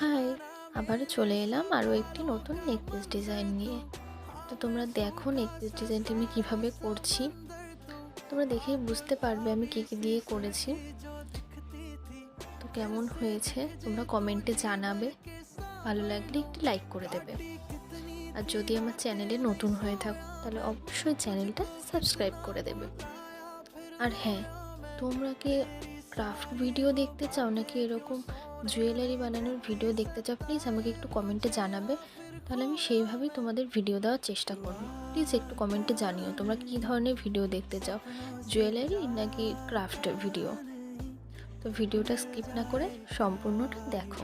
High, আবারও চলে এলাম আরও একটি নতুন নেকলেস ডিজাইন নিয়ে। তো তোমরা দেখো নেকলেস ডিজাইনটি আমি কীভাবে করছি। তোমরা দেখেই বুঝতে পারবে আমি কী কী দিয়ে করেছি। তো কেমন হয়েছে তোমরা কমেন্টে জানাবে, ভালো লাগলে একটি লাইক করে দেবে। আর যদি আমার চ্যানেলে নতুন হয়ে থাকো তাহলে অবশ্যই চ্যানেলটা সাবস্ক্রাইব করে দেবে। আর হ্যাঁ, তোমরা কি ক্রাফট ভিডিও দেখতে চাও নাকি এরকম জুয়েলারি বানানোর ভিডিও দেখতে চাও, প্লিজ আমাকে একটু কমেন্টে জানাবে, তাহলে আমি সেইভাবেই তোমাদের ভিডিও দেওয়ার চেষ্টা করব। প্লিজ একটু কমেন্টে জানিও তোমরা কী ধরনের ভিডিও দেখতে চাও, জুয়েলারি নাকি ক্রাফট ভিডিও। তো ভিডিওটা স্কিপ না করে সম্পূর্ণটা দেখো।